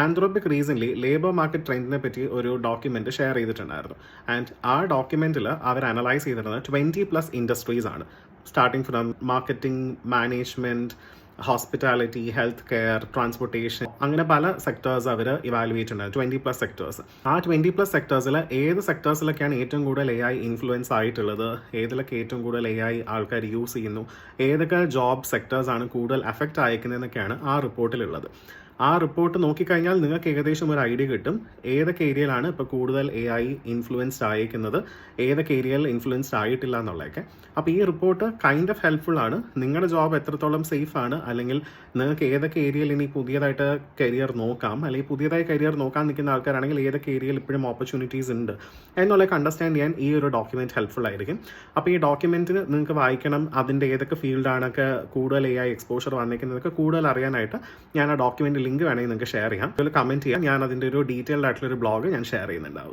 Anthropic recently labour market ട്രെൻഡിനെ പറ്റി ഒരു document share ചെയ്തിട്ടുണ്ടായിരുന്നു. ആൻഡ് ആ ഡോക്യുമെന്റിൽ അവർ അനലൈസ് ചെയ്തിരുന്നത് 20+ ഇൻഡസ്ട്രീസ് ആണ്. Starting from marketing, management, hospitality, health care, transportation, അങ്ങനെ പല സെക്ടേഴ്സ് അവർ ഇവാലുവേറ്റ് ഉണ്ടായിരുന്നു. 20+ സെക്ടേഴ്സ്. ആ 20+ സെക്ടേഴ്സിൽ ഏത് സെക്ടേഴ്സിലൊക്കെയാണ് ഏറ്റവും കൂടുതൽ AI ഇൻഫ്ലുവൻസ് ആയിട്ടുള്ളത്, ഏതിലൊക്കെ ഏറ്റവും കൂടുതൽ AI ആൾക്കാർ യൂസ് ചെയ്യുന്നു, ഏതൊക്കെ ജോബ് സെക്ടേഴ്സാണ് കൂടുതൽ എഫക്റ്റ് അയക്കുന്നതെന്നൊക്കെയാണ് ആ റിപ്പോർട്ടിലുള്ളത്. ആ റിപ്പോർട്ട് നോക്കിക്കഴിഞ്ഞാൽ നിങ്ങൾക്ക് ഏകദേശം ഒരു ഐഡിയ കിട്ടും ഏതൊക്കെ ഏരിയയിലാണ് ഇപ്പോൾ കൂടുതൽ AI ഇൻഫ്ലുവൻസ്ഡ് ആയിരിക്കുന്നത്, ഏതൊക്കെ ഏരിയയിൽ ഇൻഫ്ലുവൻസ്ഡ് ആയിട്ടില്ല എന്നുള്ളതൊക്കെ. അപ്പോൾ ഈ റിപ്പോർട്ട് കൈൻഡ് ഓഫ് ഹെൽപ്ഫുൾ ആണ്. നിങ്ങളുടെ ജോബ് എത്രത്തോളം സേഫ് ആണ്, അല്ലെങ്കിൽ നിങ്ങൾക്ക് ഏതൊക്കെ ഏരിയയിൽ ഇനി പുതിയതായിട്ട് കരിയർ നോക്കാം, അല്ലെങ്കിൽ പുതിയതായി കരിയർ നോക്കാൻ നിൽക്കുന്ന ആൾക്കാരാണെങ്കിൽ ഏതൊക്കെ ഏരിയയിൽ ഇപ്പോഴും ഓപ്പർച്യൂണിറ്റീസ് ഉണ്ട് എന്നുള്ളതൊക്കെ അണ്ടർസ്റ്റാൻഡ് ചെയ്യാൻ ഈ ഒരു ഡോക്യുമെന്റ് ഹെൽപ്ഫുൾ ആയിരിക്കും. അപ്പോൾ ഈ ഡോക്യുമെന്റിന് നിങ്ങൾക്ക് വായിക്കണം, അതിൻ്റെ ഏതൊക്കെ ഫീൽഡാണൊക്കെ കൂടുതൽ AI എക്സ്പോഷർ വന്നിരിക്കുന്നതൊക്കെ കൂടുതൽ അറിയാനായിട്ട് ഞാൻ ആ ഡോക്യുമെന്റ് ലിങ്ക് വേണമെങ്കിൽ നിങ്ങൾക്ക് ഷെയർ ചെയ്യാം. അതിൽ കമന്റ് ചെയ്യാം. ഞാൻ അതിൻ്റെ ഒരു ഡീറ്റെയിൽഡ് ആയിട്ടുള്ള ഒരു ബ്ലോഗ് ഞാൻ ഷെയർ ചെയ്യുന്നുണ്ടാവും.